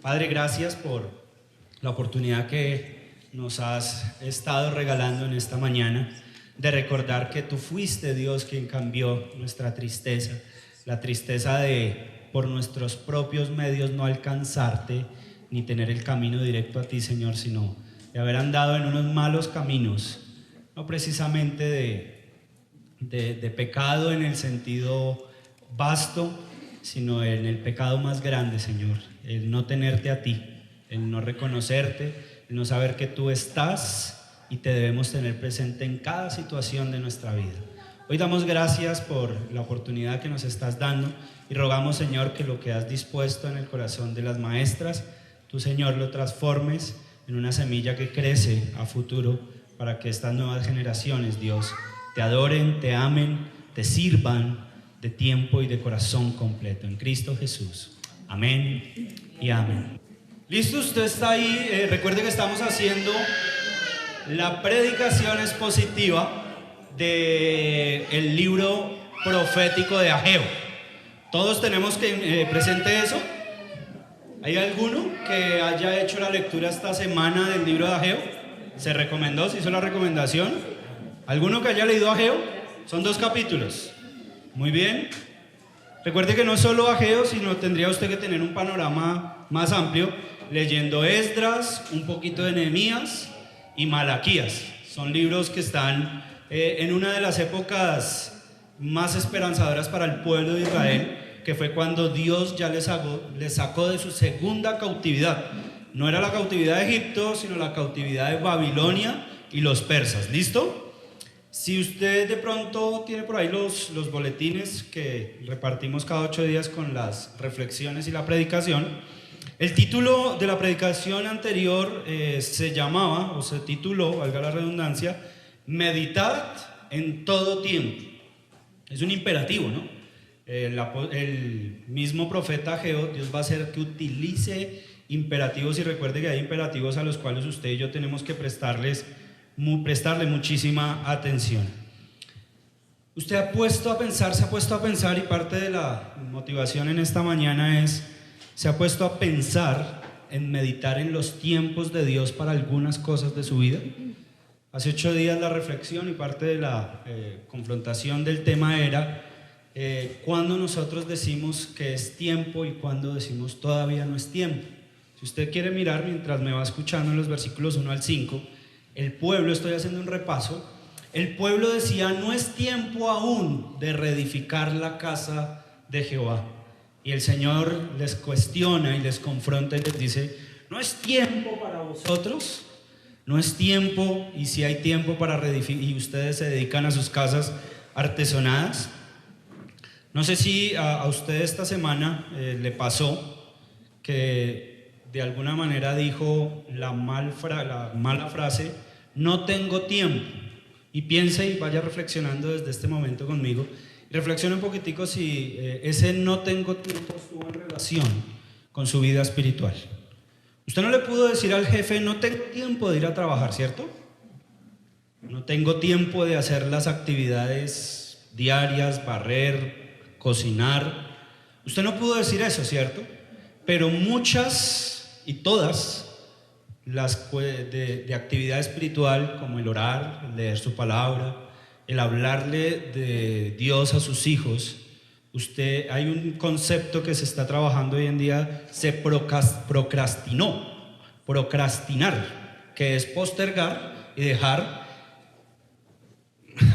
Padre, gracias por la oportunidad que nos has estado regalando en esta mañana de recordar que tú fuiste, Dios, quien cambió nuestra tristeza, la tristeza de por nuestros propios medios no alcanzarte ni tener el camino directo a ti, Señor, sino de haber andado en unos malos caminos, no precisamente de pecado en el sentido vasto, sino en el pecado más grande, Señor, el no tenerte a ti, el no reconocerte, el no saber que tú estás y te debemos tener presente en cada situación de nuestra vida. Hoy damos gracias por la oportunidad que nos estás dando y rogamos, Señor, que lo que has dispuesto en el corazón de las maestras, tú, Señor, lo transformes en una semilla que crece a futuro para que estas nuevas generaciones, Dios, te adoren, te amen, te sirvan de tiempo y de corazón completo. En Cristo Jesús. Amén y amén. ¿Listo? Usted está ahí. Recuerde que estamos haciendo la predicación expositiva del libro profético de Ageo. ¿Todos tenemos que presente eso? ¿Hay alguno que haya hecho la lectura esta semana del libro de Ageo? ¿Se recomendó? ¿Se hizo la recomendación? ¿Alguno que haya leído Ageo? Son 2 capítulos. Muy bien. Recuerde que no solo Ageo, sino tendría usted que tener un panorama más amplio, leyendo Esdras, un poquito de Nehemías y Malaquías. Son libros que están en una de las épocas más esperanzadoras para el pueblo de Israel, que fue cuando Dios ya les sacó de su segunda cautividad. No era la cautividad de Egipto, sino la cautividad de Babilonia y los persas. ¿Listo? Si usted de pronto tiene por ahí los boletines que repartimos cada 8 días con las reflexiones y la predicación, el título de la predicación anterior se llamaba, o se tituló, valga la redundancia, Meditad en todo tiempo. Es un imperativo, ¿no? El mismo profeta Ageo, Dios va a hacer que utilice imperativos, y recuerde que hay imperativos a los cuales usted y yo tenemos que prestarle muchísima atención. Usted se ha puesto a pensar, y parte de la motivación en esta mañana se ha puesto a pensar en meditar en los tiempos de Dios para algunas cosas de su vida. Hace 8 días la reflexión y parte de la confrontación del tema era cuando nosotros decimos que es tiempo y cuando decimos todavía no es tiempo. Si usted quiere mirar mientras me va escuchando en los versículos 1 al 5, el pueblo, estoy haciendo un repaso, el pueblo decía: no es tiempo aún de reedificar la casa de Jehová. Y el Señor les cuestiona y les confronta y les dice: no es tiempo para vosotros, no es tiempo, y si hay tiempo para reedificar, y ustedes se dedican a sus casas artesonadas. No sé si a usted esta semana le pasó que de alguna manera dijo la mala frase: no tengo tiempo. Y piense y vaya reflexionando desde este momento conmigo. Reflexione un poquitico si ese no tengo tiempo estuvo en relación con su vida espiritual. Usted no le pudo decir al jefe: no tengo tiempo de ir a trabajar, ¿cierto? No tengo tiempo de hacer las actividades diarias, barrer, cocinar. Usted no pudo decir eso, ¿cierto? Pero muchas y todas las de actividad espiritual, como el orar, el leer su palabra, el hablarle de Dios a sus hijos, hay un concepto que se está trabajando hoy en día, se procrastinar, que es postergar y dejar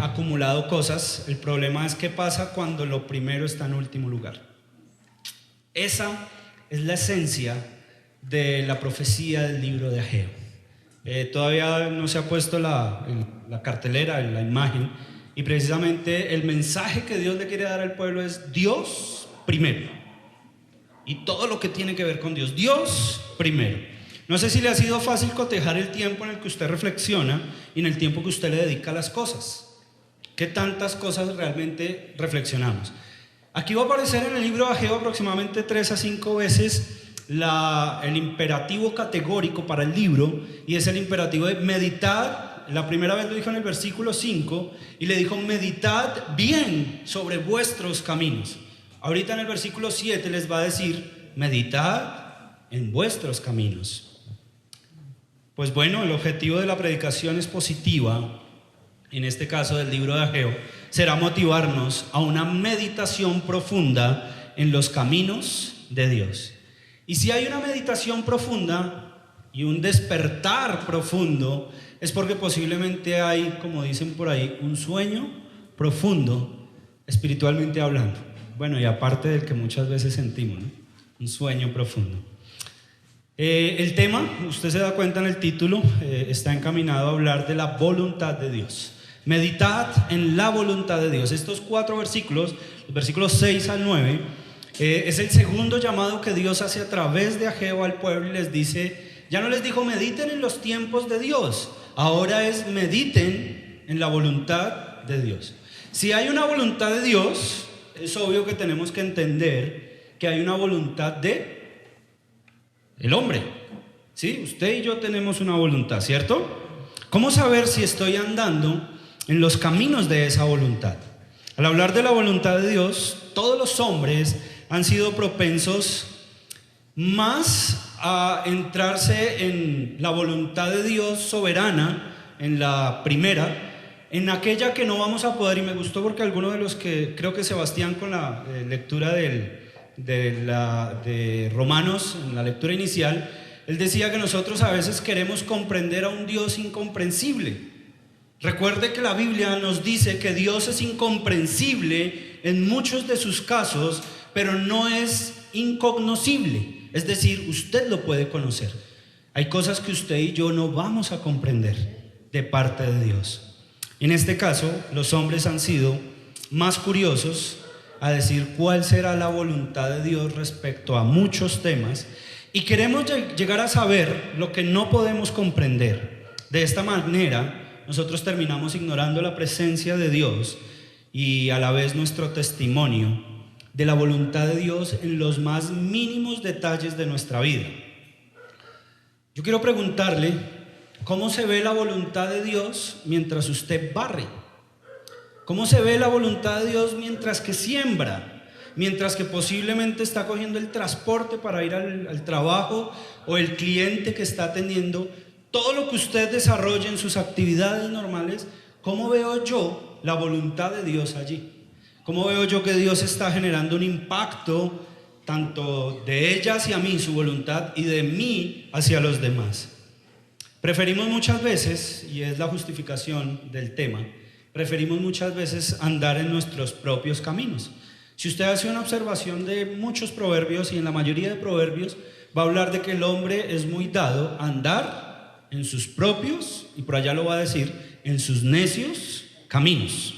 acumulado cosas. El problema es qué pasa cuando lo primero está en último lugar. Esa es la esencia de la profecía del libro de Ageo. Todavía no se ha puesto la cartelera, la imagen, y precisamente el mensaje que Dios le quiere dar al pueblo es Dios primero, y todo lo que tiene que ver con Dios, Dios primero. No sé si le ha sido fácil cotejar el tiempo en el que usted reflexiona y en el tiempo que usted le dedica a las cosas. ¿Qué tantas cosas realmente reflexionamos? Aquí va a aparecer en el libro de Ageo aproximadamente 3 a 5 veces el imperativo categórico para el libro, y es el imperativo de meditad. La primera vez lo dijo en el versículo 5 y le dijo: meditad bien sobre vuestros caminos. Ahorita en el versículo 7 les va a decir: meditad en vuestros caminos. Pues bueno, el objetivo de la predicación expositiva, en este caso del libro de Ageo, será motivarnos a una meditación profunda en los caminos de Dios. Y si hay una meditación profunda y un despertar profundo, es porque posiblemente hay, como dicen por ahí, un sueño profundo, espiritualmente hablando. Bueno, y aparte del que muchas veces sentimos, ¿no? Un sueño profundo. El tema, usted se da cuenta en el título, está encaminado a hablar de la voluntad de Dios. Meditad en la voluntad de Dios. Estos 4 versículos, los versículos 6 al 9, es el segundo llamado que Dios hace a través de Ageo al pueblo y les dice, ya no les dijo mediten en los tiempos de Dios, ahora es mediten en la voluntad de Dios. Si hay una voluntad de Dios, es obvio que tenemos que entender que hay una voluntad de el hombre. ¿Sí? Usted y yo tenemos una voluntad, ¿cierto? ¿Cómo saber si estoy andando en los caminos de esa voluntad? Al hablar de la voluntad de Dios, todos los hombres han sido propensos más a entrarse en la voluntad de Dios soberana, en la primera, en aquella que no vamos a poder. Y me gustó porque algunos de los que, creo que Sebastián con la lectura de Romanos, en la lectura inicial, él decía que nosotros a veces queremos comprender a un Dios incomprensible. Recuerde que la Biblia nos dice que Dios es incomprensible en muchos de sus casos, pero no es incognoscible. Es decir, usted lo puede conocer. Hay cosas que usted y yo no vamos a comprender de parte de Dios. En este caso, los hombres han sido más curiosos a decir cuál será la voluntad de Dios respecto a muchos temas, y queremos llegar a saber lo que no podemos comprender. De esta manera, nosotros terminamos ignorando la presencia de Dios y a la vez nuestro testimonio de la voluntad de Dios en los más mínimos detalles de nuestra vida. Yo quiero preguntarle, ¿cómo se ve la voluntad de Dios mientras usted barre? ¿Cómo se ve la voluntad de Dios mientras que siembra? Mientras que posiblemente está cogiendo el transporte para ir al trabajo, o el cliente que está atendiendo. Todo lo que usted desarrolla en sus actividades normales, ¿cómo veo yo la voluntad de Dios allí? ¿Cómo veo yo que Dios está generando un impacto tanto de ella hacia mí, su voluntad, y de mí hacia los demás? Preferimos muchas veces, y es la justificación del tema, preferimos muchas veces andar en nuestros propios caminos. Si usted hace una observación de muchos proverbios, y en la mayoría de proverbios va a hablar de que el hombre es muy dado a andar en sus propios, y por allá lo va a decir, en sus necios caminos.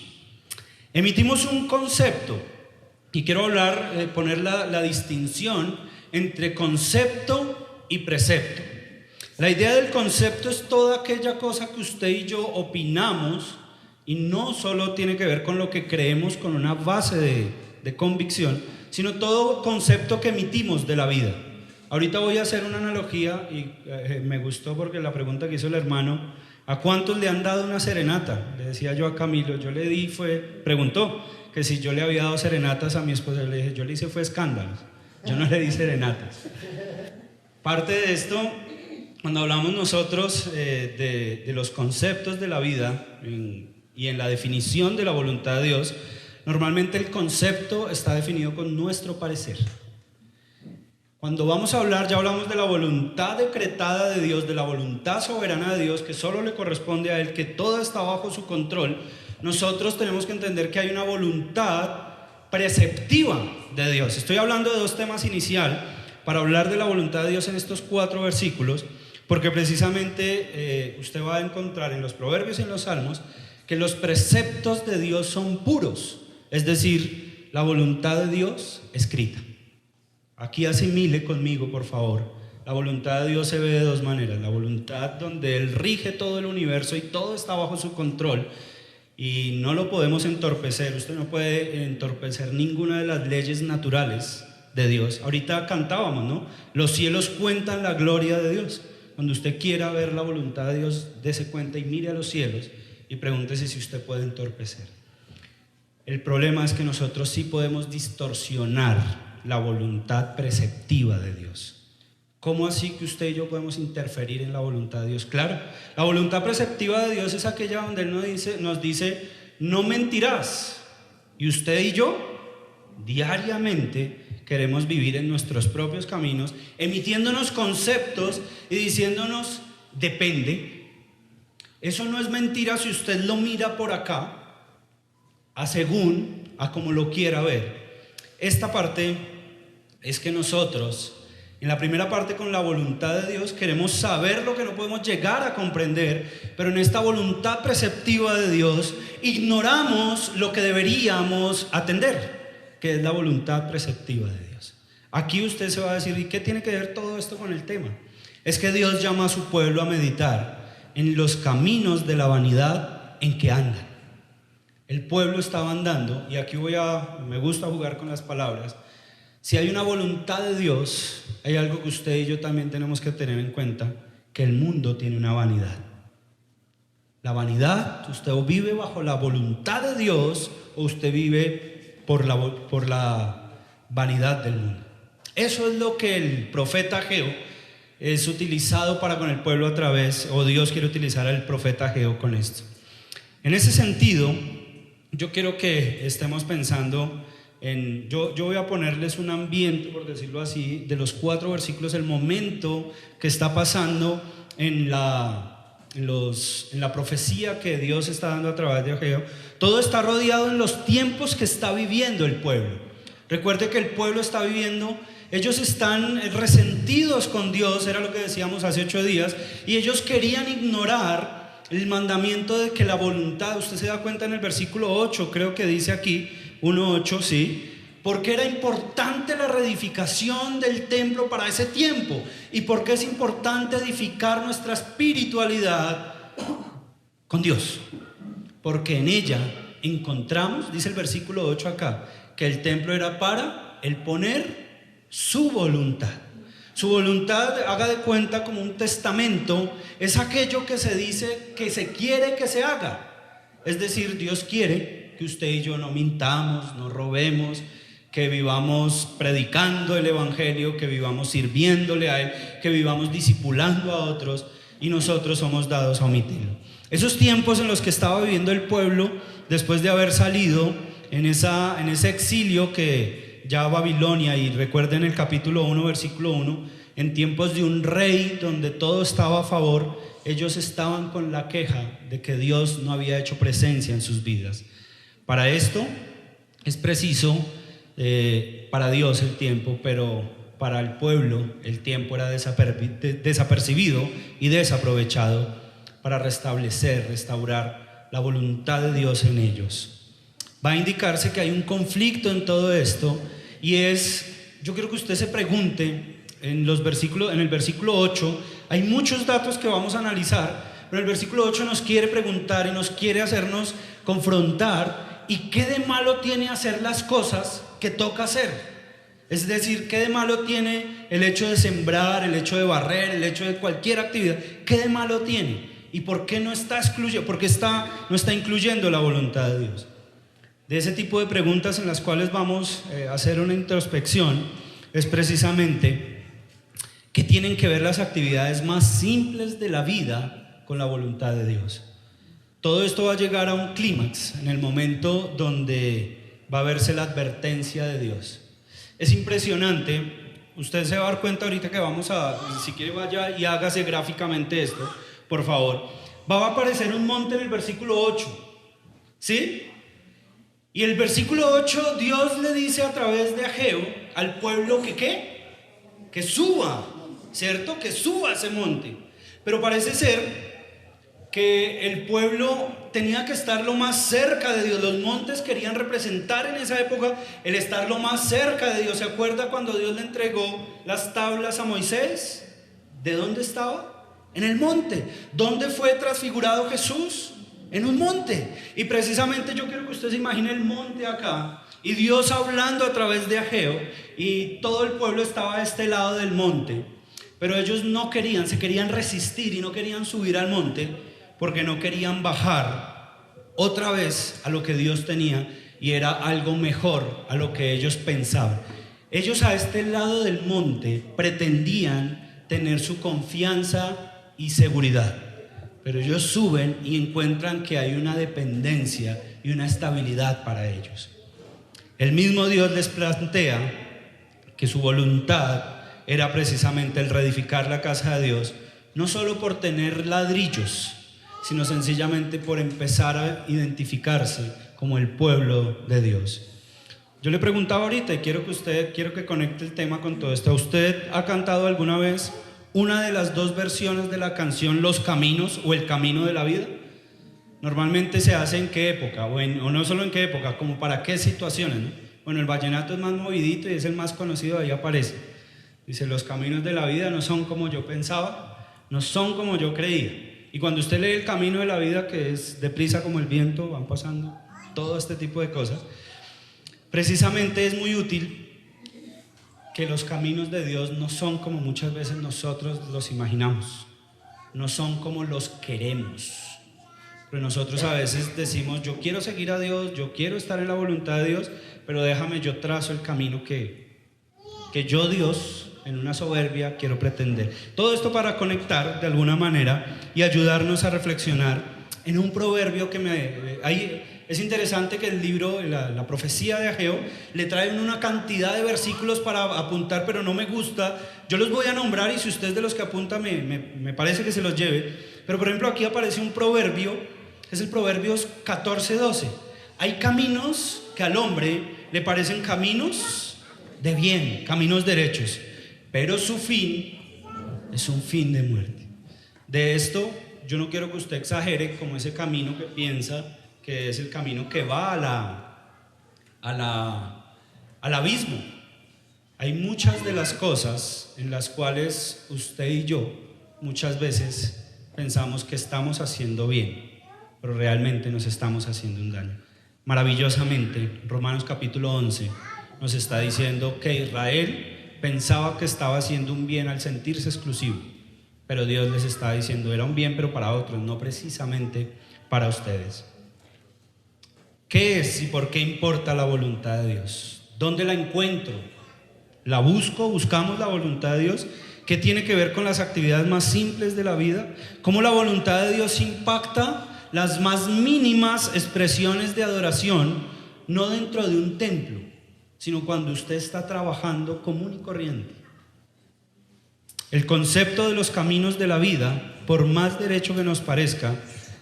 Emitimos un concepto, y quiero hablar, poner la distinción entre concepto y precepto. La idea del concepto es toda aquella cosa que usted y yo opinamos, y no solo tiene que ver con lo que creemos con una base de convicción, sino todo concepto que emitimos de la vida. Ahorita voy a hacer una analogía y me gustó porque la pregunta que hizo el hermano, ¿a cuántos le han dado una serenata? Le decía yo a Camilo, yo le di, preguntó que si yo le había dado serenatas a mi esposa. Le dije, yo le hice fue escándalos, yo no le di serenatas. Parte de esto, cuando hablamos nosotros de los conceptos de la vida y en la definición de la voluntad de Dios, normalmente el concepto está definido con nuestro parecer. Cuando vamos a hablar, ya hablamos de la voluntad decretada de Dios, de la voluntad soberana de Dios, que solo le corresponde a Él, que todo está bajo su control. Nosotros tenemos que entender que hay una voluntad preceptiva de Dios. Estoy hablando de 2 temas inicial para hablar de la voluntad de Dios en estos 4 versículos, porque precisamente usted va a encontrar en los proverbios y en los salmos que los preceptos de Dios son puros, es decir, la voluntad de Dios escrita. Aquí asimile conmigo, por favor. La voluntad de Dios se ve de 2 maneras. La voluntad donde Él rige todo el universo y todo está bajo su control y no lo podemos entorpecer. Usted no puede entorpecer ninguna de las leyes naturales de Dios. Ahorita cantábamos, ¿no? Los cielos cuentan la gloria de Dios. Cuando usted quiera ver la voluntad de Dios, dése cuenta y mire a los cielos y pregúntese si usted puede entorpecer. El problema es que nosotros sí podemos distorsionar la voluntad preceptiva de Dios. ¿Cómo así que usted y yo podemos interferir en la voluntad de Dios? Claro, la voluntad preceptiva de Dios es aquella donde Él nos dice, no mentirás. Y usted y yo diariamente queremos vivir en nuestros propios caminos, emitiéndonos conceptos y diciéndonos, depende. Eso no es mentira si usted lo mira por acá, a como lo quiera ver. Esta parte es que nosotros, en la primera parte con la voluntad de Dios, queremos saber lo que no podemos llegar a comprender, pero en esta voluntad preceptiva de Dios ignoramos lo que deberíamos atender, que es la voluntad preceptiva de Dios. Aquí usted se va a decir, ¿y qué tiene que ver todo esto con el tema? Es que Dios llama a su pueblo a meditar en los caminos de la vanidad en que andan. El pueblo estaba andando, y aquí me gusta jugar con las palabras. Si hay una voluntad de Dios, hay algo que usted y yo también tenemos que tener en cuenta, que el mundo tiene una vanidad. La vanidad, usted o vive bajo la voluntad de Dios o usted vive por la vanidad del mundo. Eso es lo que el profeta Ageo es utilizado para con el pueblo a través, o Dios quiere utilizar al profeta Ageo con esto. En ese sentido, yo quiero que estemos pensando yo voy a ponerles un ambiente, por decirlo así, de los 4 versículos, el momento que está pasando en la profecía que Dios está dando a través de Ageo. Todo está rodeado en los tiempos que está viviendo el pueblo. Recuerde que el pueblo está viviendo, ellos están resentidos con Dios, era lo que decíamos hace 8 días, y ellos querían ignorar el mandamiento de que la voluntad, usted se da cuenta en el versículo 8, creo que dice aquí, 1:8, sí, porque era importante la reedificación del templo para ese tiempo, y porque es importante edificar nuestra espiritualidad con Dios, porque en ella encontramos, dice el versículo 8 acá, que el templo era para el poner su voluntad. Su voluntad, haga de cuenta como un testamento, es aquello que se dice que se quiere que se haga. Es decir, Dios quiere que usted y yo no mintamos, no robemos, que vivamos predicando el evangelio, que vivamos sirviéndole a Él, que vivamos discipulando a otros, y nosotros somos dados a omitirlo. Esos tiempos en los que estaba viviendo el pueblo después de haber salido en ese exilio que ya Babilonia, y recuerden el capítulo 1 versículo 1, en tiempos de un rey donde todo estaba a favor, ellos estaban con la queja de que Dios no había hecho presencia en sus vidas. Para esto es preciso para Dios el tiempo, pero para el pueblo el tiempo era desapercibido y desaprovechado para restaurar la voluntad de Dios en ellos. Va a indicarse que hay un conflicto en todo esto, y yo quiero que usted se pregunte en el versículo 8, hay muchos datos que vamos a analizar, pero el versículo 8 nos quiere preguntar y nos quiere hacernos confrontar. ¿Y qué de malo tiene hacer las cosas que toca hacer? Es decir, ¿qué de malo tiene el hecho de sembrar, el hecho de barrer, el hecho de cualquier actividad? ¿Qué de malo tiene? ¿Y por qué no está excluyendo? ¿Por qué no está incluyendo la voluntad de Dios? De ese tipo de preguntas en las cuales vamos a hacer una introspección es precisamente qué tienen que ver las actividades más simples de la vida con la voluntad de Dios. Todo esto va a llegar a un clímax en el momento donde va a verse la advertencia de Dios. Es impresionante, usted se va a dar cuenta ahorita que si quiere vaya y hágase gráficamente esto, por favor. Va a aparecer un monte en el versículo 8, ¿sí? Y el versículo 8, Dios le dice a través de Ageo al pueblo que suba, ¿cierto? Que suba a ese monte. Pero parece ser que el pueblo tenía que estar lo más cerca de Dios. Los montes querían representar en esa época el estar lo más cerca de Dios. ¿Se acuerda cuando Dios le entregó las tablas a Moisés? ¿De dónde estaba? En el monte. ¿Dónde fue transfigurado Jesús? En un monte. Y precisamente yo quiero que usted se imagine el monte acá, y Dios hablando a través de Ageo, y todo el pueblo estaba a este lado del monte, pero ellos se querían resistir y no querían subir al monte, porque no querían bajar otra vez a lo que Dios tenía, y era algo mejor a lo que ellos pensaban. Ellos a este lado del monte pretendían tener su confianza y seguridad. Pero ellos suben y encuentran que hay una dependencia y una estabilidad para ellos. El mismo Dios les plantea que su voluntad era precisamente el reedificar la casa de Dios, no solo por tener ladrillos, sino sencillamente por empezar a identificarse como el pueblo de Dios. Yo le preguntaba ahorita y quiero que conecte el tema con todo esto. ¿Usted ha cantado alguna vez una de las dos versiones de la canción Los Caminos o El Camino de la Vida? Normalmente se hace en qué época, o no solo en qué época, como para qué situaciones, ¿no? Bueno, el vallenato es más movidito y es el más conocido, ahí aparece. Dice, los caminos de la vida no son como yo pensaba, no son como yo creía. Y cuando usted lee El Camino de la Vida, que es deprisa como el viento, van pasando todo este tipo de cosas, precisamente es muy útil que los caminos de Dios no son como muchas veces nosotros los imaginamos, no son como los queremos. Pero nosotros a veces decimos, yo quiero seguir a Dios, yo quiero estar en la voluntad de Dios, pero déjame, yo trazo el camino que yo, Dios, en una soberbia quiero pretender. Todo esto para conectar de alguna manera y ayudarnos a reflexionar en un proverbio es interesante que el libro, la profecía de Ageo, le trae una cantidad de versículos para apuntar, pero no me gusta. Yo los voy a nombrar y si usted es de los que apunta, me parece que se los lleve. Pero por ejemplo aquí aparece un proverbio, es el Proverbios 14:12. Hay caminos que al hombre le parecen caminos de bien, caminos derechos, pero su fin es un fin de muerte. De esto yo no quiero que usted exagere como ese camino que piensa que es el camino que va al abismo. Hay muchas de las cosas en las cuales usted y yo muchas veces pensamos que estamos haciendo bien, pero realmente nos estamos haciendo un daño. Maravillosamente, Romanos capítulo 11 nos está diciendo que Israel pensaba que estaba haciendo un bien al sentirse exclusivo, pero Dios les está diciendo era un bien pero para otros, no precisamente para ustedes. ¿Qué es y por qué importa la voluntad de Dios? ¿Dónde la encuentro? ¿La busco? ¿Buscamos la voluntad de Dios? ¿Qué tiene que ver con las actividades más simples de la vida? ¿Cómo la voluntad de Dios impacta las más mínimas expresiones de adoración, no dentro de un templo, sino cuando usted está trabajando común y corriente? El concepto de los caminos de la vida, por más derecho que nos parezca,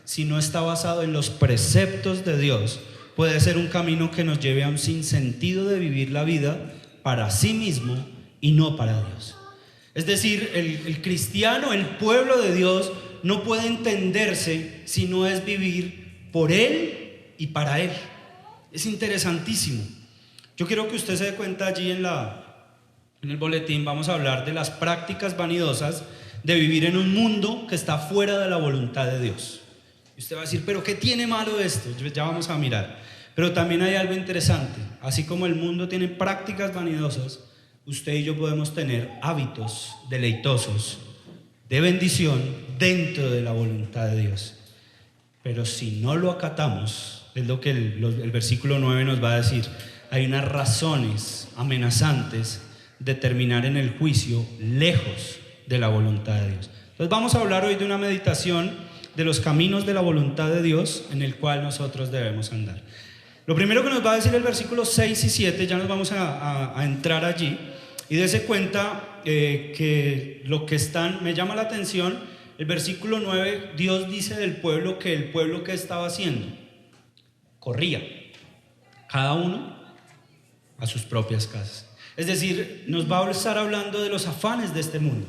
si no está basado en los preceptos de Dios, puede ser un camino que nos lleve a un sinsentido de vivir la vida para sí mismo y no para Dios. Es decir, el cristiano, el pueblo de Dios, no puede entenderse si no es vivir por Él y para Él. Es interesantísimo. Yo quiero que usted se dé cuenta allí en el boletín, vamos a hablar de las prácticas vanidosas de vivir en un mundo que está fuera de la voluntad de Dios. Y usted va a decir, ¿pero qué tiene malo esto? Ya vamos a mirar. Pero también hay algo interesante. Así como el mundo tiene prácticas vanidosas, usted y yo podemos tener hábitos deleitosos de bendición dentro de la voluntad de Dios. Pero si no lo acatamos, es lo que el versículo 9 nos va a decir, hay unas razones amenazantes de terminar en el juicio lejos de la voluntad de Dios. Entonces vamos a hablar hoy de una meditación de los caminos de la voluntad de Dios en el cual nosotros debemos andar. Lo primero que nos va a decir el versículo 6 y 7, ya nos vamos a entrar allí, y dése cuenta que lo que me llama la atención, el versículo 9, Dios dice del pueblo que el pueblo que estaba haciendo, corría, cada uno a sus propias casas. Es decir, nos va a estar hablando de los afanes de este mundo.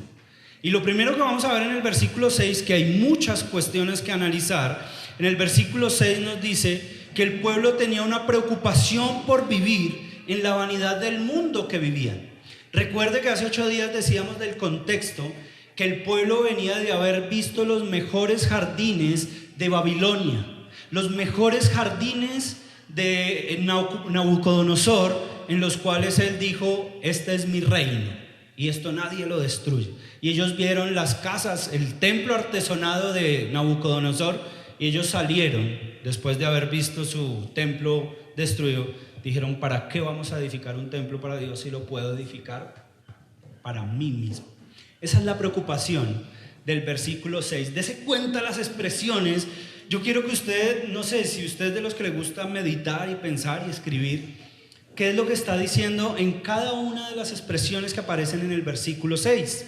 Y lo primero que vamos a ver en el versículo 6, que hay muchas cuestiones que analizar, en el versículo 6 nos dice que el pueblo tenía una preocupación por vivir en la vanidad del mundo que vivían. Recuerde que hace 8 días decíamos del contexto que el pueblo venía de haber visto los mejores jardines de Babilonia, los mejores jardines de Nabucodonosor, en los cuales él dijo, este es mi reino y esto nadie lo destruye. Y ellos vieron las casas, el templo artesonado de Nabucodonosor, y ellos salieron después de haber visto su templo destruido. Dijeron, ¿para qué vamos a edificar un templo para Dios si lo puedo edificar para mí mismo? Esa es la preocupación del versículo 6. Dese cuenta las expresiones. Yo quiero que usted, no sé si usted es de los que le gusta meditar y pensar y escribir, ¿qué es lo que está diciendo en cada una de las expresiones que aparecen en el versículo 6?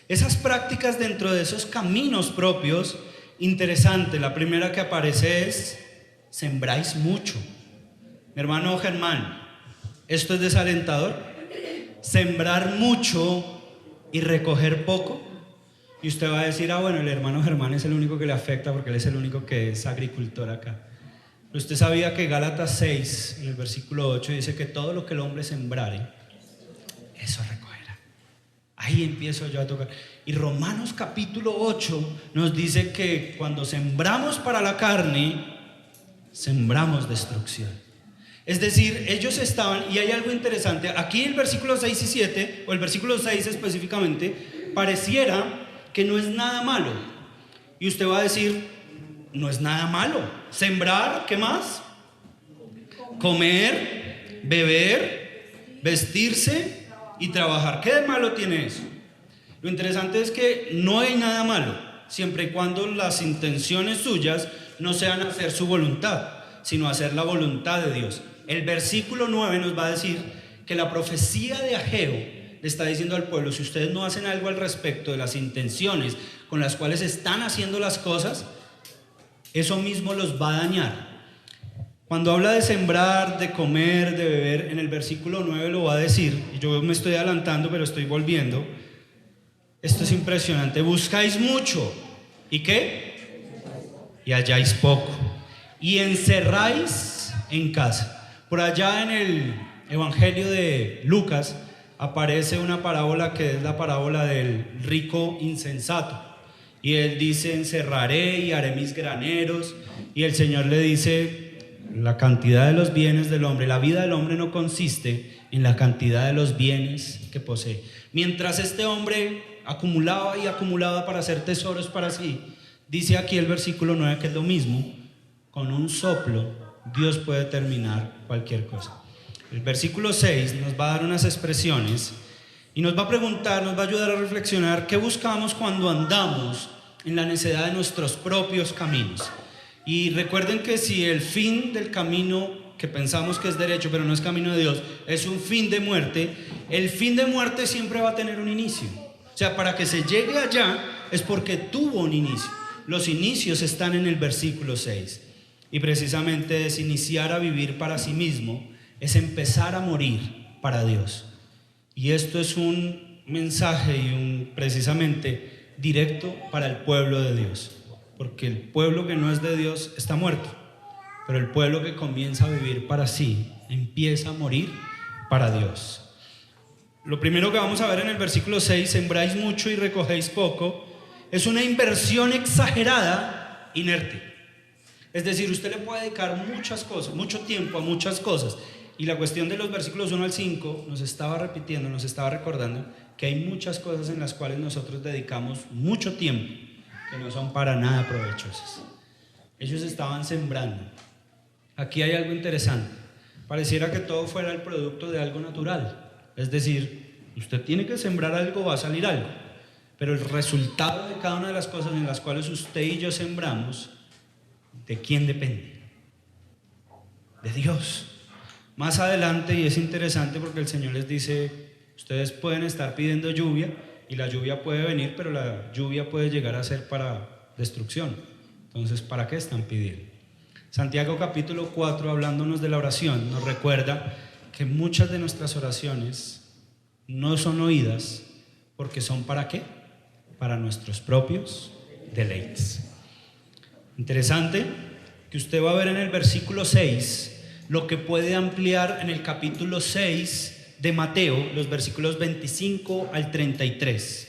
Esas prácticas dentro de esos caminos propios, interesante. La primera que aparece es: sembráis mucho. Mi hermano Germán, ¿esto es desalentador? Sembrar mucho y recoger poco. Y usted va a decir: ah, bueno, el hermano Germán es el único que le afecta porque él es el único que es agricultor acá. Pero usted sabía que Gálatas 6, en el versículo 8, dice que todo lo que el hombre sembrare, eso recogerá. Ahí empiezo yo a tocar. Y Romanos capítulo 8 nos dice que cuando sembramos para la carne, sembramos destrucción. Es decir, ellos estaban, y hay algo interesante, aquí el versículo 6 y 7, o el versículo 6 específicamente, pareciera que no es nada malo. Y usted va a decir: no es nada malo. Sembrar, ¿qué más? Comer, beber, vestirse y trabajar. ¿Qué de malo tiene eso? Lo interesante es que no hay nada malo, siempre y cuando las intenciones suyas no sean hacer su voluntad, sino hacer la voluntad de Dios. El versículo 9 nos va a decir que la profecía de Ageo le está diciendo al pueblo: si ustedes no hacen algo al respecto de las intenciones con las cuales están haciendo las cosas, eso mismo los va a dañar. Cuando habla de sembrar, de comer, de beber, en el versículo 9 lo va a decir, y yo me estoy adelantando pero estoy volviendo. Esto es impresionante: buscáis mucho, ¿y qué? Y halláis poco, y encerráis en casa. Por allá en el Evangelio de Lucas aparece una parábola que es la parábola del rico insensato. Y él dice: encerraré y haré mis graneros. Y el Señor le dice: la cantidad de los bienes del hombre, la vida del hombre no consiste en la cantidad de los bienes que posee. Mientras este hombre acumulaba y acumulaba para hacer tesoros para sí, dice aquí el versículo 9 que es lo mismo: con un soplo Dios puede terminar cualquier cosa. El versículo 6 nos va a dar unas expresiones y nos va a preguntar, nos va a ayudar a reflexionar qué buscamos cuando andamos en la necedad de nuestros propios caminos. Y recuerden que si el fin del camino que pensamos que es derecho pero no es camino de Dios es un fin de muerte, el fin de muerte siempre va a tener un inicio. O sea, para que se llegue allá es porque tuvo un inicio. Los inicios están en el versículo 6. Y precisamente es iniciar a vivir para sí mismo, es empezar a morir para Dios. Y esto es un mensaje y precisamente directo para el pueblo de Dios. Porque el pueblo que no es de Dios está muerto. Pero el pueblo que comienza a vivir para sí, empieza a morir para Dios. Lo primero que vamos a ver en el versículo 6, sembráis mucho y recogéis poco, es una inversión exagerada, inerte. Es decir, usted le puede dedicar muchas cosas, mucho tiempo a muchas cosas. Y la cuestión de los versículos 1 al 5 nos estaba repitiendo, nos estaba recordando que hay muchas cosas en las cuales nosotros dedicamos mucho tiempo que no son para nada provechosas. Ellos estaban sembrando. Aquí hay algo interesante. Pareciera que todo fuera el producto de algo natural. Es decir, usted tiene que sembrar algo, va a salir algo. Pero el resultado de cada una de las cosas en las cuales usted y yo sembramos, ¿de quién depende? De Dios. Más adelante, y es interesante porque el Señor les dice: ustedes pueden estar pidiendo lluvia y la lluvia puede venir, pero la lluvia puede llegar a ser para destrucción. Entonces, ¿para qué están pidiendo? Santiago capítulo 4, hablándonos de la oración, nos recuerda que muchas de nuestras oraciones no son oídas porque son ¿para qué? Para nuestros propios deleites. Interesante que usted va a ver en el versículo 6 lo que puede ampliar en el capítulo 6 de Mateo, los versículos 25 al 33.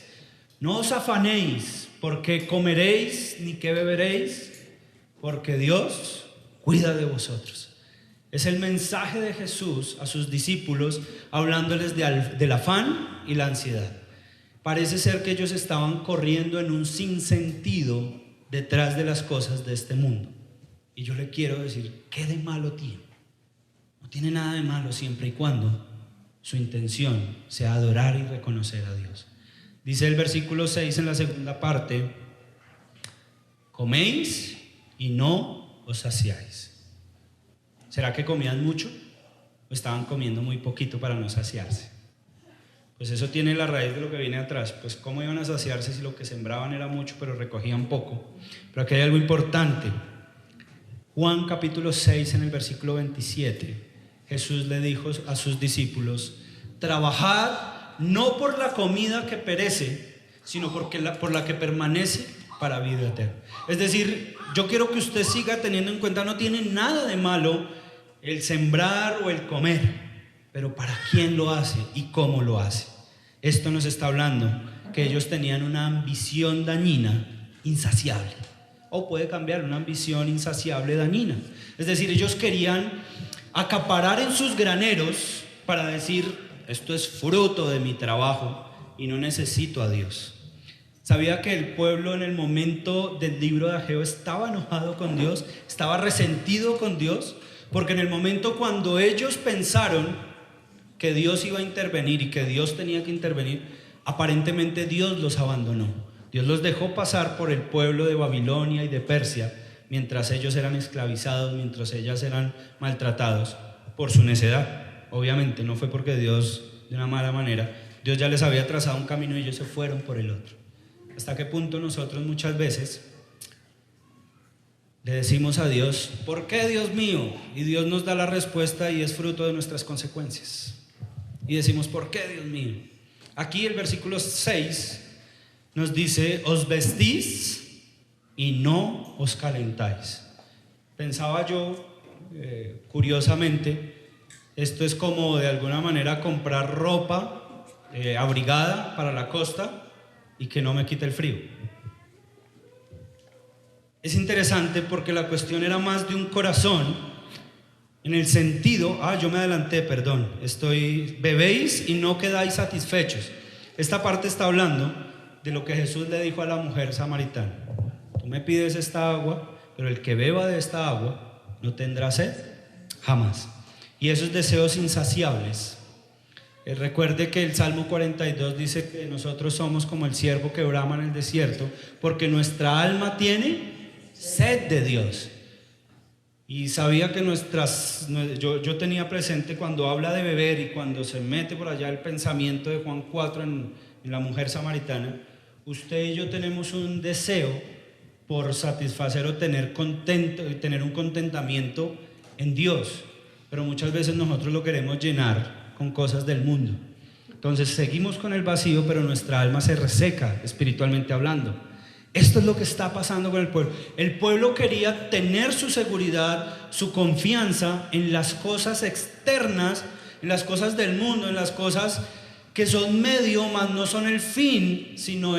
No os afanéis porque comeréis ni qué beberéis, porque Dios cuida de vosotros. Es el mensaje de Jesús a sus discípulos hablándoles del afán y la ansiedad. Parece ser que ellos estaban corriendo en un sinsentido detrás de las cosas de este mundo. Y yo le quiero decir, ¿qué de malo tiene? No tiene nada de malo siempre y cuando su intención sea adorar y reconocer a Dios. Dice el versículo 6 en la segunda parte: coméis y no os saciáis. ¿Será que comían mucho o estaban comiendo muy poquito para no saciarse? Pues eso tiene la raíz de lo que viene atrás. Pues cómo iban a saciarse si lo que sembraban era mucho pero recogían poco. Pero aquí hay algo importante. Juan capítulo 6 en el versículo 27, Jesús le dijo a sus discípulos: trabajad no por la comida que perece, sino por la que permanece para vida eterna. Es decir, yo quiero que usted siga teniendo en cuenta, no tiene nada de malo el sembrar o el comer, pero ¿para quién lo hace y cómo lo hace? Esto nos está hablando que ellos tenían una ambición dañina, insaciable. O puede cambiar, una ambición insaciable dañina. Es decir, ellos querían acaparar en sus graneros para decir: esto es fruto de mi trabajo y no necesito a Dios. ¿Sabía que el pueblo en el momento del libro de Ageo estaba enojado con Dios? Estaba resentido con Dios, porque en el momento cuando ellos pensaron que Dios iba a intervenir y que Dios tenía que intervenir, aparentemente Dios los abandonó. Dios los dejó pasar por el pueblo de Babilonia y de Persia, mientras ellos eran esclavizados, mientras ellas eran maltratados por su necedad. Obviamente no fue porque Dios, de una mala manera, Dios ya les había trazado un camino y ellos se fueron por el otro. ¿Hasta qué punto nosotros muchas veces le decimos a Dios: ¿por qué, Dios mío? Y Dios nos da la respuesta y es fruto de nuestras consecuencias. Y decimos: ¿por qué, Dios mío? Aquí el versículo 6 nos dice: os vestís y no os calentáis. Pensaba yo, curiosamente, esto es como de alguna manera comprar ropa abrigada para la costa y que no me quite el frío. Es interesante porque la cuestión era más de un corazón, en el sentido, yo me adelanté, perdón, bebéis y no quedáis satisfechos. Esta parte está hablando de lo que Jesús le dijo a la mujer samaritana: tú me pides esta agua, pero el que beba de esta agua no tendrá sed jamás. Y esos deseos insaciables, recuerde que el Salmo 42 dice que nosotros somos como el ciervo que brama en el desierto, porque nuestra alma tiene sed de Dios. Y sabía que yo tenía presente cuando habla de beber y cuando se mete por allá el pensamiento de Juan 4 en la mujer samaritana. Usted y yo tenemos un deseo por satisfacer o tener un contentamiento en Dios, pero muchas veces nosotros lo queremos llenar con cosas del mundo. Entonces seguimos con el vacío, pero nuestra alma se reseca espiritualmente hablando. Esto es lo que está pasando con el pueblo. El pueblo quería tener su seguridad, su confianza en las cosas externas, en las cosas del mundo, en las cosas que son medio, mas no son el fin, sino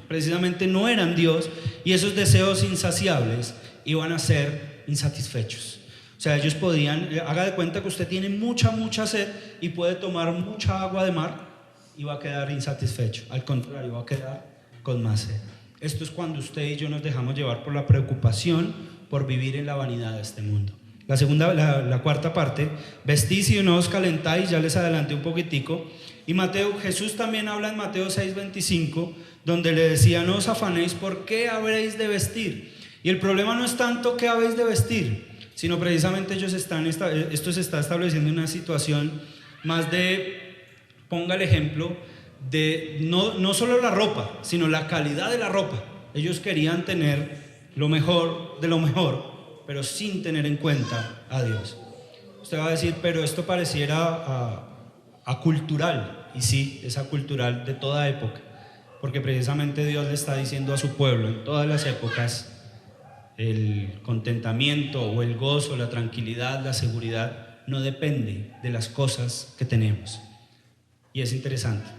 precisamente no eran Dios, y esos deseos insaciables iban a ser insatisfechos. O sea, ellos podían, haga de cuenta que usted tiene mucha sed y puede tomar mucha agua de mar y va a quedar insatisfecho. Al contrario, va a quedar con más sed. Esto es cuando usted y yo nos dejamos llevar por la preocupación por vivir en la vanidad de este mundo. La cuarta parte: vestís y no os calentáis, ya les adelanté un poquitico. Y Jesús también habla en Mateo 6:25, donde le decía: no os afanéis, ¿por qué habréis de vestir? Y el problema no es tanto qué habéis de vestir, sino precisamente esto se está estableciendo en una situación más de, ponga el ejemplo, de no solo la ropa, sino la calidad de la ropa. Ellos querían tener lo mejor de lo mejor, pero sin tener en cuenta a Dios. Usted va a decir: pero esto pareciera acultural. Y sí, es acultural de toda época, porque precisamente Dios le está diciendo a su pueblo en todas las épocas: el contentamiento o el gozo, la tranquilidad, la seguridad no depende de las cosas que tenemos. Y es interesante,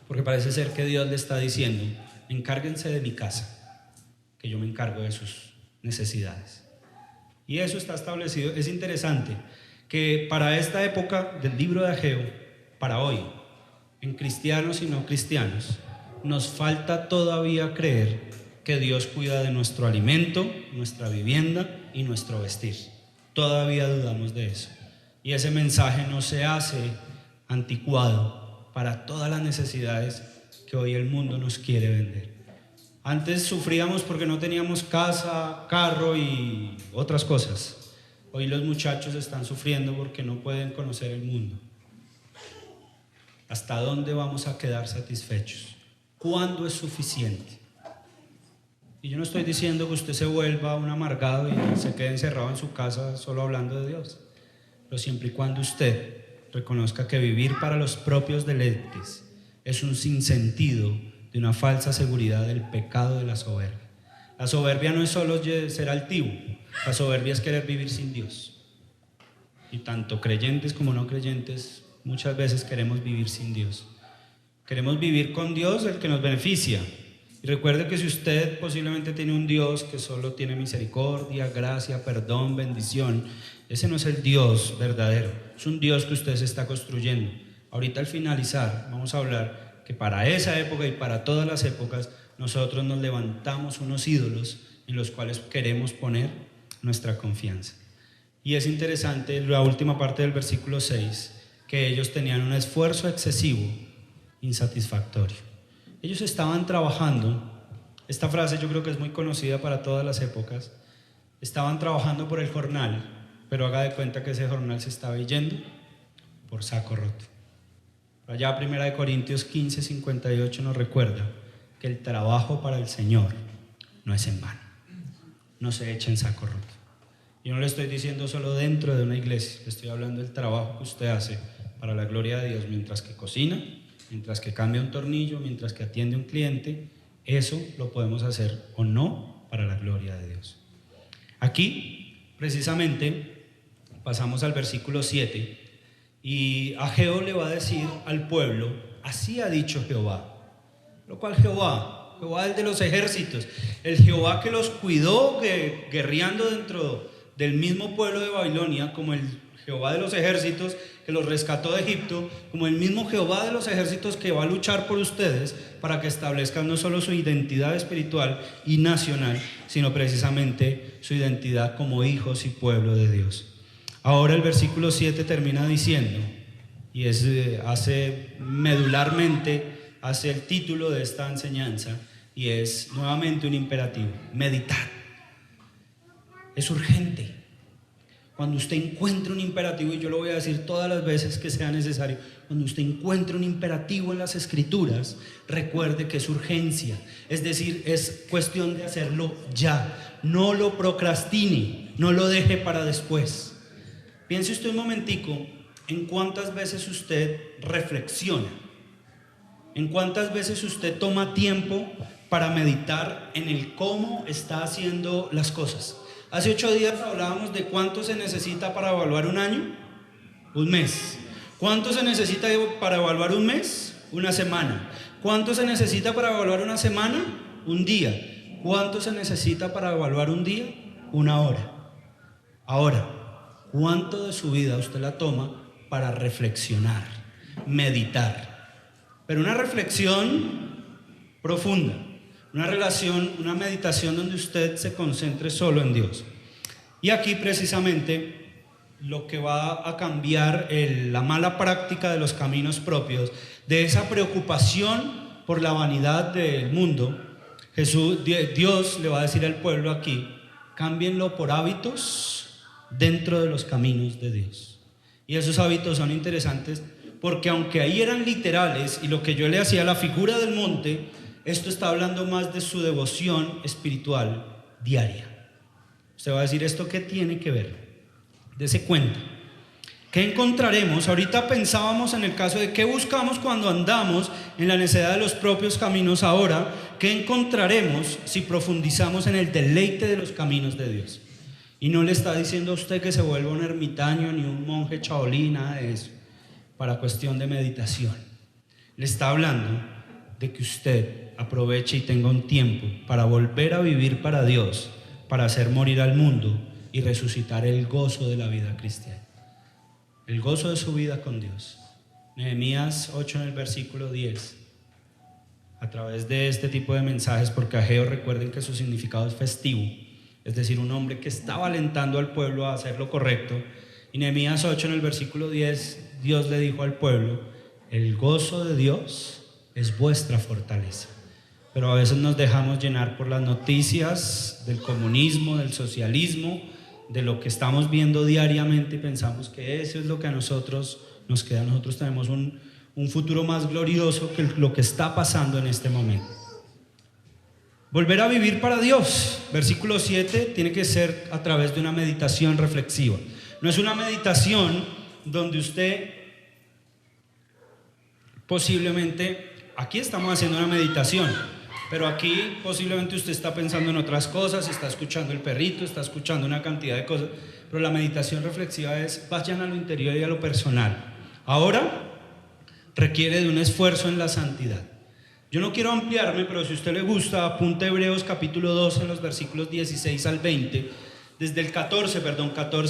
porque parece ser que Dios le está diciendo: encárguense de mi casa, que yo me encargo de sus necesidades. Y eso está establecido. Es interesante que para esta época del libro de Ageo, para hoy, en cristianos y no cristianos, nos falta todavía creer que Dios cuida de nuestro alimento, nuestra vivienda y nuestro vestir. Todavía dudamos de eso. Y ese mensaje no se hace anticuado para todas las necesidades que hoy el mundo nos quiere vender. Antes sufríamos porque no teníamos casa, carro y otras cosas. Hoy los muchachos están sufriendo porque no pueden conocer el mundo. ¿Hasta dónde vamos a quedar satisfechos? ¿Cuándo es suficiente? Y yo no estoy diciendo que usted se vuelva un amargado y se quede encerrado en su casa solo hablando de Dios, pero siempre y cuando usted reconozca que vivir para los propios deleites es un sinsentido de una falsa seguridad del pecado de la soberbia. La soberbia no es solo ser altivo, la soberbia es querer vivir sin Dios. Y tanto creyentes como no creyentes muchas veces queremos vivir sin Dios. Queremos vivir con Dios, el que nos beneficia. Y recuerde que si usted posiblemente tiene un Dios que solo tiene misericordia, gracia, perdón, bendición, ese no es el Dios verdadero, es un Dios que usted se está construyendo. Ahorita al finalizar vamos a hablar que para esa época y para todas las épocas nosotros nos levantamos unos ídolos en los cuales queremos poner nuestra confianza. Y es interesante la última parte del versículo 6, que ellos tenían un esfuerzo excesivo, insatisfactorio. Ellos estaban trabajando, esta frase yo creo que es muy conocida para todas las épocas, estaban trabajando por el jornal, pero haga de cuenta que ese jornal se estaba yendo por saco roto. Allá 1 Corintios 15, 58 nos recuerda que el trabajo para el Señor no es en vano, no se echa en saco roto. Yo no le estoy diciendo solo dentro de una iglesia, le estoy hablando del trabajo que usted hace para la gloria de Dios, mientras que cocina, mientras que cambia un tornillo, mientras que atiende a un cliente. Eso lo podemos hacer o no para la gloria de Dios. Aquí precisamente pasamos al versículo 7 y Ageo le va a decir al pueblo: así ha dicho Jehová. Lo cual Jehová el de los ejércitos, el Jehová que los cuidó guerreando dentro del mismo pueblo de Babilonia, como el Jehová de los ejércitos que los rescató de Egipto, como el mismo Jehová de los ejércitos que va a luchar por ustedes para que establezcan no solo su identidad espiritual y nacional, sino precisamente su identidad como hijos y pueblo de Dios. Ahora el versículo 7 termina diciendo, y hace medularmente, hace el título de esta enseñanza, y es nuevamente un imperativo: meditar. Es urgente. Cuando usted encuentre un imperativo, y yo lo voy a decir todas las veces que sea necesario, cuando usted encuentre un imperativo en las Escrituras, recuerde que es urgencia, es decir, es cuestión de hacerlo ya. No lo procrastine, no lo deje para después. Piense usted un momentico en cuántas veces usted reflexiona, en cuántas veces usted toma tiempo para meditar en el cómo está haciendo las cosas. Hace 8 días hablábamos de cuánto se necesita para evaluar un año, un mes. ¿Cuánto se necesita para evaluar un mes? Una semana. ¿Cuánto se necesita para evaluar una semana? Un día. ¿Cuánto se necesita para evaluar un día? Una hora. Ahora, ¿cuánto de su vida usted la toma para reflexionar, meditar? Pero una reflexión profunda. Una meditación donde usted se concentre solo en Dios. Y aquí precisamente lo que va a cambiar la mala práctica de los caminos propios, de esa preocupación por la vanidad del mundo, Dios le va a decir al pueblo aquí: cámbienlo por hábitos dentro de los caminos de Dios. Y esos hábitos son interesantes porque aunque ahí eran literales y lo que yo le hacía la figura del monte, esto está hablando más de su devoción espiritual diaria. Usted va a decir: ¿esto qué tiene que ver? Dese cuenta. ¿Qué encontraremos? Ahorita pensábamos en el caso de qué buscamos cuando andamos en la necedad de los propios caminos. Ahora, ¿qué encontraremos si profundizamos en el deleite de los caminos de Dios? Y no le está diciendo a usted que se vuelva un ermitaño ni un monje chaolí, nada de eso, para cuestión de meditación. Le está hablando de que usted aproveche y tenga un tiempo para volver a vivir para Dios, para hacer morir al mundo y resucitar el gozo de la vida cristiana, el gozo de su vida con Dios. Nehemías 8 en el versículo 10, a través de este tipo de mensajes, porque Ageo, recuerden que su significado es festivo, es decir, un hombre que estaba alentando al pueblo a hacer lo correcto. Y Nehemías 8 en el versículo 10, Dios le dijo al pueblo: el gozo de Dios es vuestra fortaleza. Pero a veces nos dejamos llenar por las noticias del comunismo, del socialismo, de lo que estamos viendo diariamente y pensamos que eso es lo que a nosotros nos queda. Nosotros tenemos un futuro más glorioso que lo que está pasando en este momento. Volver a vivir para Dios. Versículo 7 tiene que ser a través de una meditación reflexiva. No es una meditación donde usted posiblemente, aquí estamos haciendo una meditación, pero aquí posiblemente usted está pensando en otras cosas, está escuchando el perrito, está escuchando una cantidad de cosas, pero la meditación reflexiva es vayan a lo interior y a lo personal. Ahora requiere de un esfuerzo en la santidad. Yo no quiero ampliarme, pero si a usted le gusta, apunte Hebreos capítulo 12 en los versículos 16 al 20, desde el 14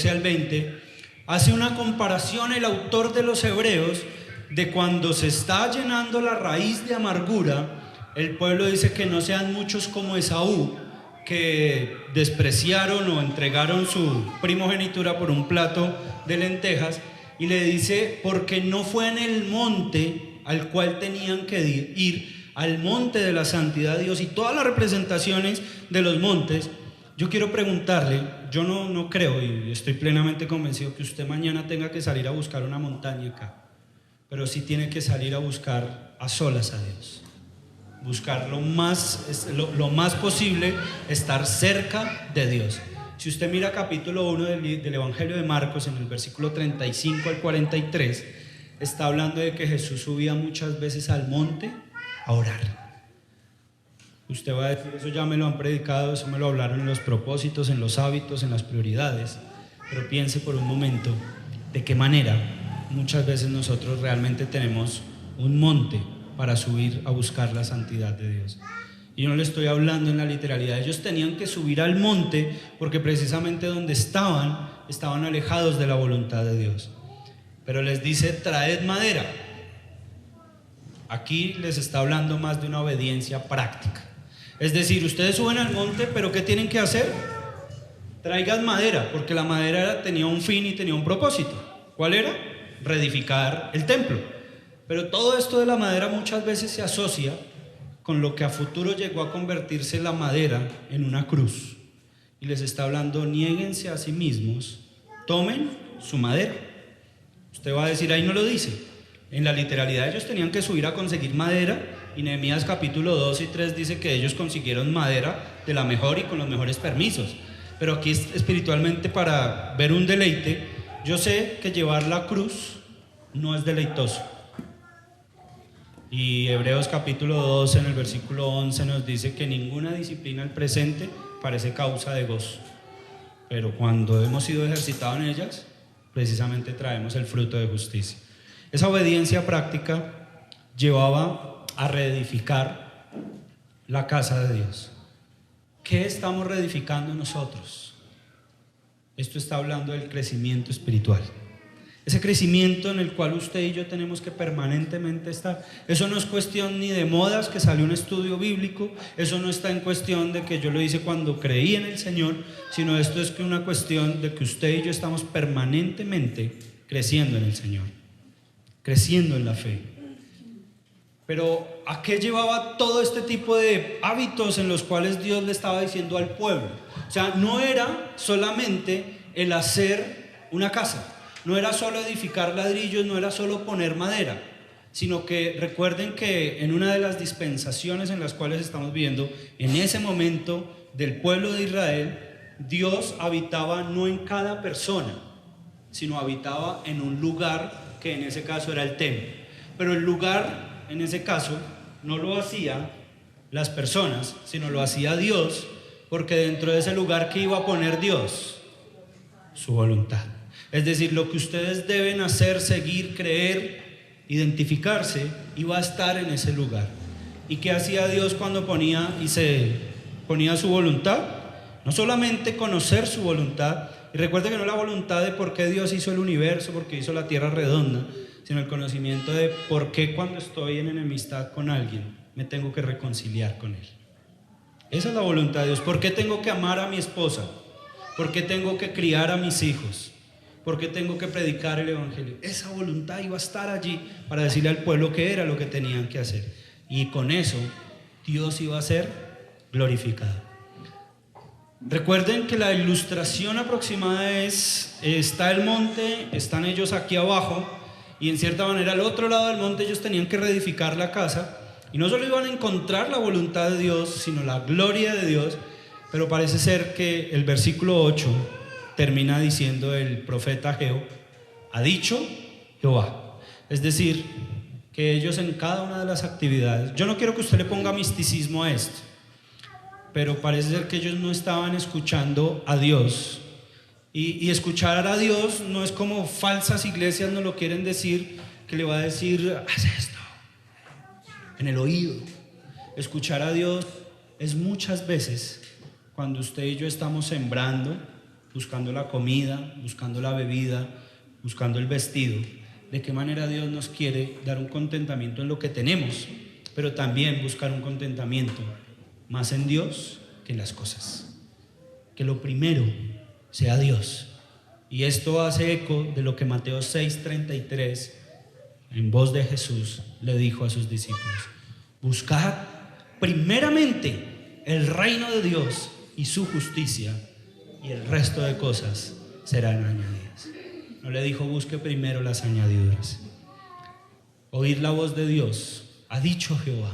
al 20, hace una comparación el autor de los Hebreos de cuando se está llenando la raíz de amargura. El pueblo dice que no sean muchos como Esaú, que despreciaron o entregaron su primogenitura por un plato de lentejas, y le dice, porque no fue en el monte al cual tenían que ir, al monte de la santidad de Dios y todas las representaciones de los montes. Yo quiero preguntarle, yo no creo y estoy plenamente convencido que usted mañana tenga que salir a buscar una montaña acá, pero sí tiene que salir a buscar a solas a Dios. Buscar lo más posible, estar cerca de Dios. Si usted mira capítulo 1 del Evangelio de Marcos, en el versículo 35 al 43, está hablando de que Jesús subía muchas veces al monte a orar. Usted va a decir, eso ya me lo han predicado, eso me lo hablaron en los propósitos, en los hábitos, en las prioridades. Pero piense por un momento de qué manera muchas veces nosotros realmente tenemos un monte para subir a buscar la santidad de Dios. Y yo no le estoy hablando en la literalidad. Ellos tenían que subir al monte porque precisamente donde estaban alejados de la voluntad de Dios. Pero les dice, traed madera. Aquí les está hablando más de una obediencia práctica. Es decir, ustedes suben al monte, pero ¿qué tienen que hacer? Traigan madera, porque la madera tenía un fin y tenía un propósito. ¿Cuál era? Reedificar el templo. Pero todo esto de la madera muchas veces se asocia con lo que a futuro llegó a convertirse la madera en una cruz. Y les está hablando, niéguense a sí mismos, tomen su madera. Usted va a decir, ahí no lo dice. En la literalidad ellos tenían que subir a conseguir madera, y Nehemías capítulo 2 y 3 dice que ellos consiguieron madera de la mejor y con los mejores permisos. Pero aquí espiritualmente, para ver un deleite, yo sé que llevar la cruz no es deleitoso. Y Hebreos capítulo 12 en el versículo 11 nos dice que ninguna disciplina al presente parece causa de gozo, pero cuando hemos sido ejercitados en ellas, precisamente traemos el fruto de justicia. Esa obediencia práctica llevaba a reedificar la casa de Dios. ¿Qué estamos reedificando nosotros? Esto está hablando del crecimiento espiritual. Ese crecimiento en el cual usted y yo tenemos que permanentemente estar. Eso no es cuestión ni de modas, que salió un estudio bíblico. Eso no está en cuestión de que yo lo hice cuando creí en el Señor, sino esto es una cuestión de que usted y yo estamos permanentemente creciendo en el Señor, creciendo en la fe. Pero ¿a qué llevaba todo este tipo de hábitos en los cuales Dios le estaba diciendo al pueblo? O sea, no era solamente el hacer una casa. No era solo edificar ladrillos, no era solo poner madera, sino que recuerden que en una de las dispensaciones en las cuales estamos viendo, en ese momento del pueblo de Israel, Dios habitaba no en cada persona, sino habitaba en un lugar que en ese caso era el templo. Pero el lugar, en ese caso, no lo hacían las personas, sino lo hacía Dios, porque dentro de ese lugar, ¿qué iba a poner Dios? Su voluntad. Es decir, lo que ustedes deben hacer, seguir, creer, identificarse, iba a estar en ese lugar. ¿Y qué hacía Dios cuando ponía su voluntad? No solamente conocer su voluntad, y recuerde que no la voluntad de por qué Dios hizo el universo, porque hizo la tierra redonda, sino el conocimiento de por qué cuando estoy en enemistad con alguien me tengo que reconciliar con él. Esa es la voluntad de Dios. ¿Por qué tengo que amar a mi esposa? ¿Por qué tengo que criar a mis hijos? ¿Por qué tengo que predicar el evangelio? Esa voluntad iba a estar allí para decirle al pueblo qué era lo que tenían que hacer. y con eso Dios iba a ser glorificado. Recuerden que la ilustración aproximada está el monte, están ellos aquí abajo, y en cierta manera al otro lado del monte ellos tenían que reedificar la casa, y no solo iban a encontrar la voluntad de Dios, sino la gloria de Dios. Pero parece ser que el versículo 8 termina diciendo el profeta Ageo: ha dicho Jehová. Es decir, que ellos en cada una de las actividades, yo no quiero que usted le ponga misticismo a esto, pero parece ser que ellos no estaban escuchando a Dios. Y escuchar a Dios no es como falsas iglesias nos lo quieren decir, que le va a decir: haz esto en el oído. Escuchar a Dios es muchas veces cuando usted y yo estamos sembrando, buscando la comida, buscando la bebida, buscando el vestido. De qué manera Dios nos quiere dar un contentamiento en lo que tenemos, pero también buscar un contentamiento más en Dios que en las cosas. Que lo primero sea Dios. Y esto hace eco de lo que Mateo 6:33, en voz de Jesús, le dijo a sus discípulos: buscad primeramente el reino de Dios y su justicia, y el resto de cosas serán añadidas. No le dijo: busque primero las añadiduras. Oír la voz de Dios, ha dicho Jehová,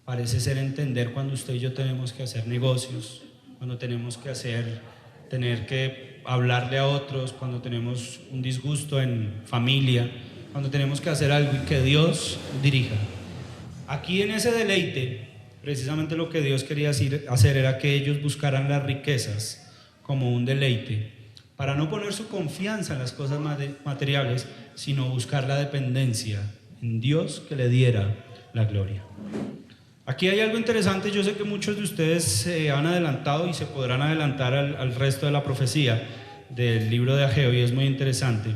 parece ser entender cuando usted y yo tenemos que hacer negocios, cuando tenemos que tener que hablarle a otros, cuando tenemos un disgusto en familia, cuando tenemos que hacer algo y que Dios dirija. Aquí en ese deleite, precisamente lo que Dios quería hacer era que ellos buscaran las riquezas como un deleite, para no poner su confianza en las cosas materiales, sino buscar la dependencia en Dios que le diera la gloria. Aquí hay algo interesante. Yo sé que muchos de ustedes se han adelantado y se podrán adelantar al resto de la profecía del libro de Ageo, y es muy interesante.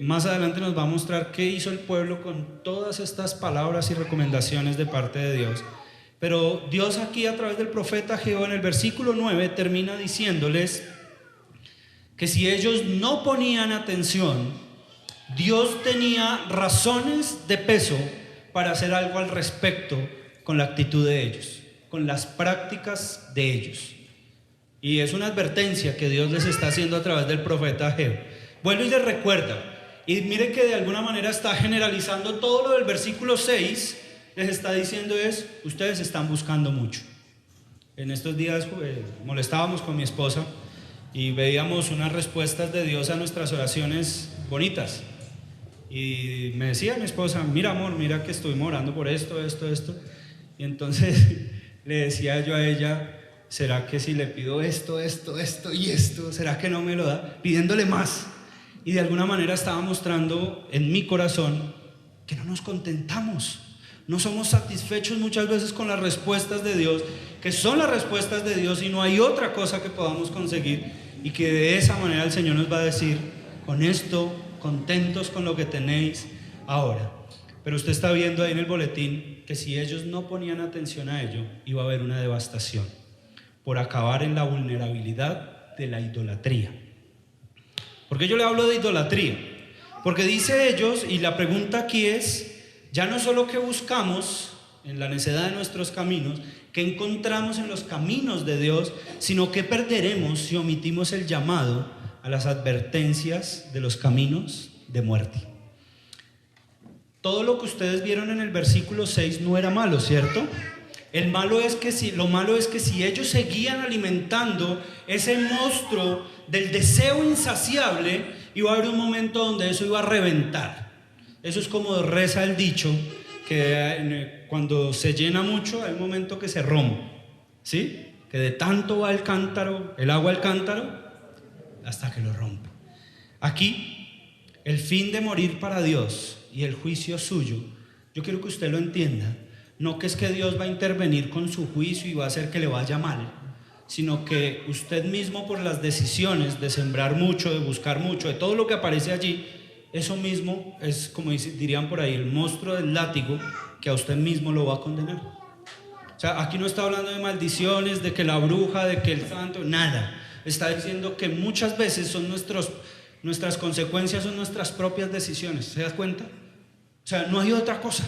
Más adelante nos va a mostrar qué hizo el pueblo con todas estas palabras y recomendaciones de parte de Dios. Pero Dios aquí, a través del profeta Ageo, en el versículo 9 termina diciéndoles que si ellos no ponían atención, Dios tenía razones de peso para hacer algo al respecto con la actitud de ellos, con las prácticas de ellos. Y es una advertencia que Dios les está haciendo a través del profeta Ageo. Vuelve y les recuerda, y miren que de alguna manera está generalizando todo lo del versículo 6. Les está diciendo ustedes están buscando mucho. En estos días molestábamos con mi esposa y veíamos unas respuestas de Dios a nuestras oraciones bonitas. Y me decía mi esposa: mira amor, mira que estuvimos orando por esto. Y entonces le decía yo a ella: ¿será que si le pido esto y esto, será que no me lo da? Pidiéndole más. Y de alguna manera estaba mostrando en mi corazón que no nos contentamos. No somos satisfechos muchas veces con las respuestas de Dios, que son las respuestas de Dios, y no hay otra cosa que podamos conseguir, y que de esa manera el Señor nos va a decir: con esto, contentos con lo que tenéis ahora. Pero usted está viendo ahí en el boletín que si ellos no ponían atención a ello, iba a haber una devastación por acabar en la vulnerabilidad de la idolatría. ¿Por qué yo le hablo de idolatría? Porque dice ellos, y la pregunta aquí es: ya no solo que buscamos en la necedad de nuestros caminos, que encontramos en los caminos de Dios, sino que perderemos si omitimos el llamado a las advertencias de los caminos de muerte. Todo lo que ustedes vieron en el versículo 6 no era malo, ¿cierto? Lo malo es que si ellos seguían alimentando ese monstruo del deseo insaciable, iba a haber un momento donde eso iba a reventar. Eso es como reza el dicho, que cuando se llena mucho hay un momento que se rompe, ¿sí? Que de tanto va el agua al cántaro, hasta que lo rompe. Aquí, el fin de morir para Dios y el juicio suyo, yo quiero que usted lo entienda. No que es que Dios va a intervenir con su juicio y va a hacer que le vaya mal, sino que usted mismo, por las decisiones de sembrar mucho, de buscar mucho, de todo lo que aparece allí, eso mismo es, como dirían por ahí, el monstruo del látigo que a usted mismo lo va a condenar. O sea, aquí no está hablando de maldiciones, de que la bruja, de que el santo, nada. Está diciendo que muchas veces son nuestras consecuencias, son nuestras propias decisiones. ¿Se da cuenta? O sea, no hay otra cosa.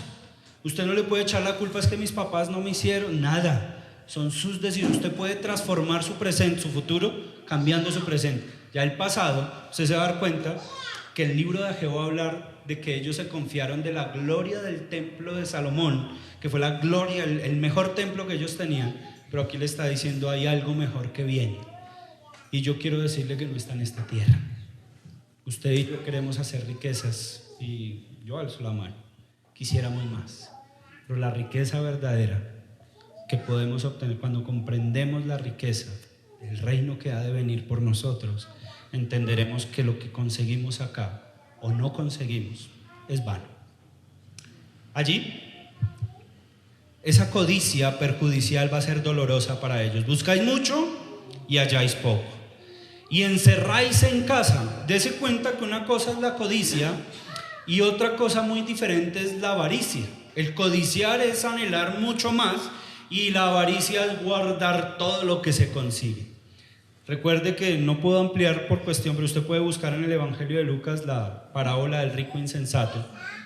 Usted no le puede echar la culpa, es que mis papás no me hicieron nada. Son sus decisiones. Usted puede transformar su presente, su futuro, cambiando su presente. Ya el pasado, usted se va a dar cuenta que el libro de Ageo va a hablar de que ellos se confiaron de la gloria del templo de Salomón, que fue la gloria, el mejor templo que ellos tenían. Pero aquí le está diciendo, hay algo mejor que viene. Y yo quiero decirle que no está en esta tierra. Usted y yo queremos hacer riquezas, y yo alzo la mano, quisiéramos más. Pero la riqueza verdadera que podemos obtener cuando comprendemos la riqueza del reino que ha de venir por nosotros, entenderemos que lo que conseguimos acá o no conseguimos es vano. Allí, esa codicia perjudicial va a ser dolorosa para ellos. Buscáis mucho y halláis poco, y encerráis en casa. Dese cuenta que una cosa es la codicia y otra cosa muy diferente es la avaricia. El codiciar es anhelar mucho más, y la avaricia es guardar todo lo que se consigue. Recuerde que no puedo ampliar por cuestión, pero usted puede buscar en el Evangelio de Lucas la parábola del rico insensato.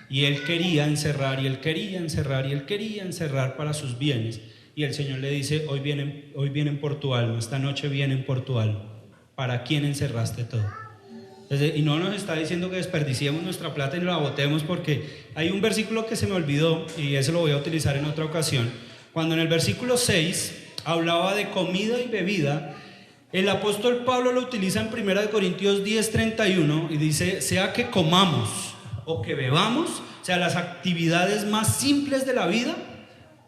Y él quería encerrar, y él quería encerrar, y él quería encerrar para sus bienes. Y el Señor le dice, hoy vienen por tu alma, esta noche vienen por tu alma. ¿Para quién encerraste todo? Entonces, y no nos está diciendo que desperdiciemos nuestra plata y la botemos, porque hay un versículo que se me olvidó, y ese lo voy a utilizar en otra ocasión. Cuando en el versículo 6 hablaba de comida y bebida, el apóstol Pablo lo utiliza en 1 Corintios 10:31 y dice, sea que comamos o que bebamos, o sea, las actividades más simples de la vida,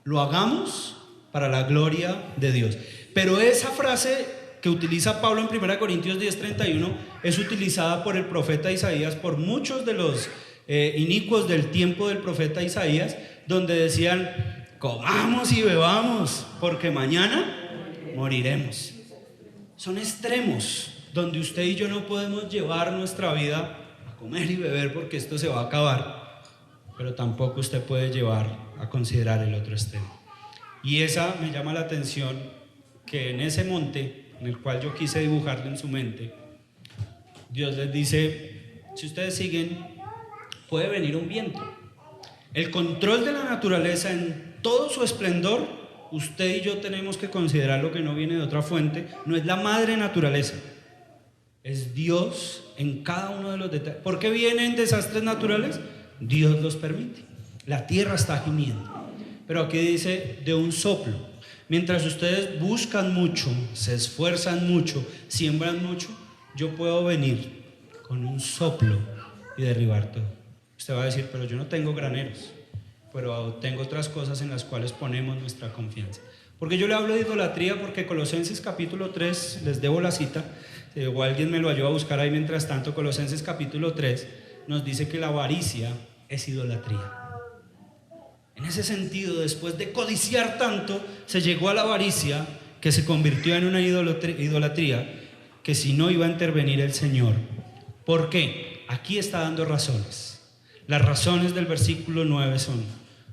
lo hagamos para la gloria de Dios. Pero esa frase que utiliza Pablo en 1 Corintios 10:31 es utilizada por el profeta Isaías, por muchos de los inicuos del tiempo del profeta Isaías, donde decían, comamos y bebamos, porque mañana moriremos. Son extremos donde usted y yo no podemos llevar nuestra vida a comer y beber, porque esto se va a acabar, pero tampoco usted puede llevar a considerar el otro extremo. Y esa me llama la atención, que en ese monte en el cual yo quise dibujarlo en su mente, Dios les dice, si ustedes siguen, puede venir un viento. El control de la naturaleza en todo su esplendor, usted y yo tenemos que considerar lo que no viene de otra fuente. No es la madre naturaleza, es Dios en cada uno de los detalles. ¿Por qué vienen desastres naturales? Dios los permite. La tierra está gimiendo, pero aquí dice de un soplo. Mientras ustedes buscan mucho, se esfuerzan mucho, siembran mucho, yo puedo venir con un soplo y derribar todo. Usted va a decir, pero yo no tengo graneros, pero tengo otras cosas en las cuales ponemos nuestra confianza. Porque yo le hablo de idolatría, porque Colosenses capítulo 3, les debo la cita, o alguien me lo ayuda a buscar ahí mientras tanto. Colosenses capítulo 3 nos dice que la avaricia es idolatría. En ese sentido, después de codiciar tanto, se llegó a la avaricia, que se convirtió en una idolatría, que si no iba a intervenir el Señor. ¿Por qué? Aquí está dando razones. Las razones del versículo 9 son,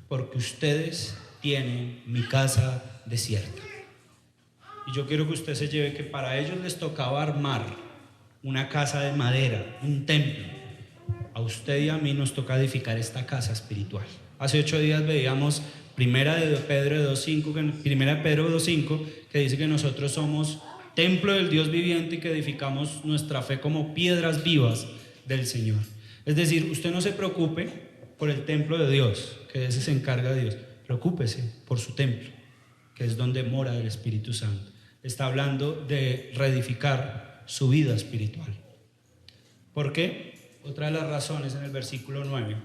porque ustedes tienen mi casa desierta. Y yo quiero que usted se lleve que para ellos les tocaba armar una casa de madera, un templo. A usted y a mí nos toca edificar esta casa espiritual. Hace 8 días veíamos Primera de Pedro 2:5, que dice que nosotros somos templo del Dios viviente y que edificamos nuestra fe como piedras vivas del Señor. Es decir, usted no se preocupe por el templo de Dios, que de ese se encarga Dios. Preocúpese por su templo, que es donde mora el Espíritu Santo. Está hablando de reedificar su vida espiritual. ¿Por qué? Otra de las razones en el versículo 9,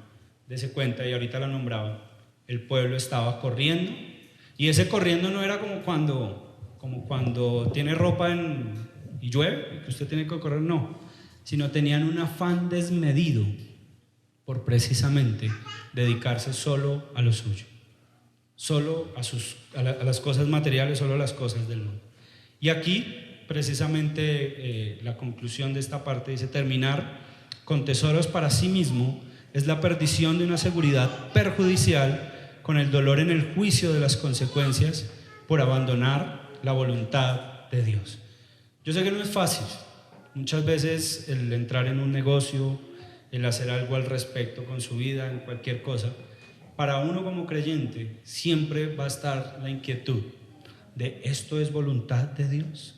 dese cuenta, y ahorita la nombraba, el pueblo estaba corriendo, y ese corriendo no era como cuando tiene ropa y llueve, que usted tiene que correr, no, sino tenían un afán desmedido por precisamente dedicarse solo a lo suyo, solo a las cosas materiales, solo a las cosas del mundo. Y aquí precisamente la conclusión de esta parte dice, terminar con tesoros para sí mismo es la perdición de una seguridad perjudicial, con el dolor en el juicio de las consecuencias por abandonar la voluntad de Dios. Yo sé que no es fácil, muchas veces el entrar en un negocio, el hacer algo al respecto con su vida, en cualquier cosa, para uno como creyente siempre va a estar la inquietud de ¿esto es voluntad de Dios?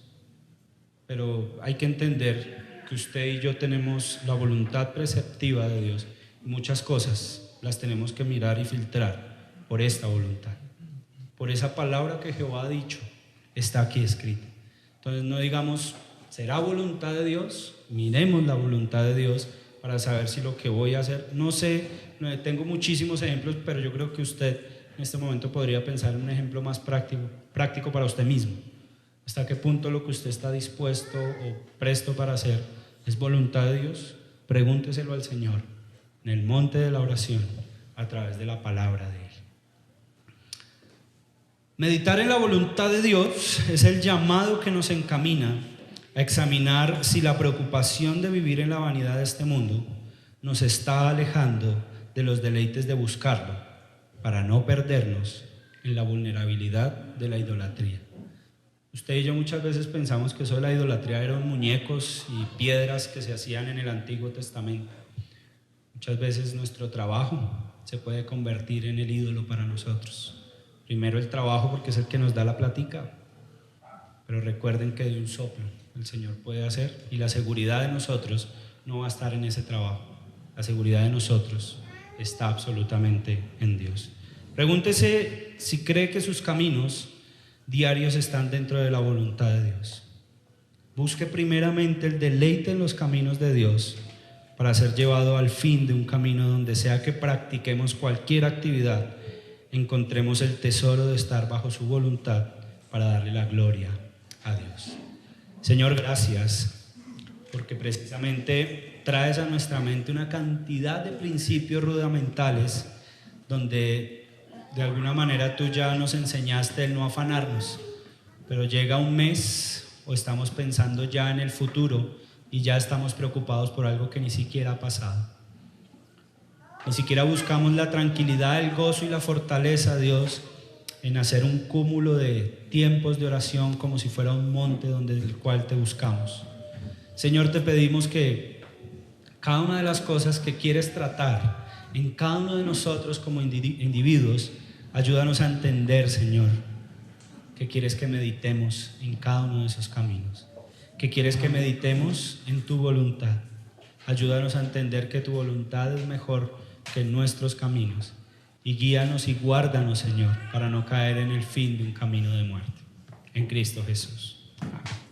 Pero hay que entender que usted y yo tenemos la voluntad preceptiva de Dios. Muchas cosas las tenemos que mirar y filtrar por esta voluntad, por esa palabra que Jehová ha dicho, está aquí escrita. Entonces no digamos, ¿será voluntad de Dios? Miremos la voluntad de Dios para saber si lo que voy a hacer, no sé, tengo muchísimos ejemplos, pero yo creo que usted en este momento podría pensar en un ejemplo más práctico para usted mismo. ¿Hasta qué punto lo que usted está dispuesto o presto para hacer es voluntad de Dios? Pregúnteselo al Señor en el monte de la oración a través de la palabra de Él. Meditar en la voluntad de Dios es el llamado que nos encamina a examinar si la preocupación de vivir en la vanidad de este mundo nos está alejando de los deleites de buscarlo, para no perdernos en la vulnerabilidad de la idolatría. Usted y yo muchas veces pensamos que eso de la idolatría eran muñecos y piedras que se hacían en el Antiguo Testamento. Muchas veces nuestro trabajo se puede convertir en el ídolo para nosotros. Primero el trabajo, porque es el que nos da la platica, pero recuerden que de un soplo el Señor puede hacer, y la seguridad de nosotros no va a estar en ese trabajo. La seguridad de nosotros está absolutamente en Dios. Pregúntese si cree que sus caminos diarios están dentro de la voluntad de Dios. Busque primeramente el deleite en los caminos de Dios para ser llevado al fin de un camino donde sea que practiquemos cualquier actividad, encontremos el tesoro de estar bajo su voluntad para darle la gloria a Dios. Señor, gracias, porque precisamente traes a nuestra mente una cantidad de principios rudimentales donde de alguna manera tú ya nos enseñaste el no afanarnos, pero llega un mes o estamos pensando ya en el futuro y ya estamos preocupados por algo que ni siquiera ha pasado. Ni siquiera buscamos la tranquilidad, el gozo y la fortaleza, Dios, en hacer un cúmulo de tiempos de oración como si fuera un monte donde el cual te buscamos. Señor, te pedimos que cada una de las cosas que quieres tratar en cada uno de nosotros como individuos, ayúdanos a entender, Señor, que quieres que meditemos en cada uno de esos caminos, que quieres que meditemos en tu voluntad. Ayúdanos a entender que tu voluntad es mejor que nuestros caminos, y guíanos y guárdanos, Señor, para no caer en el fin de un camino de muerte. En Cristo Jesús. Amén.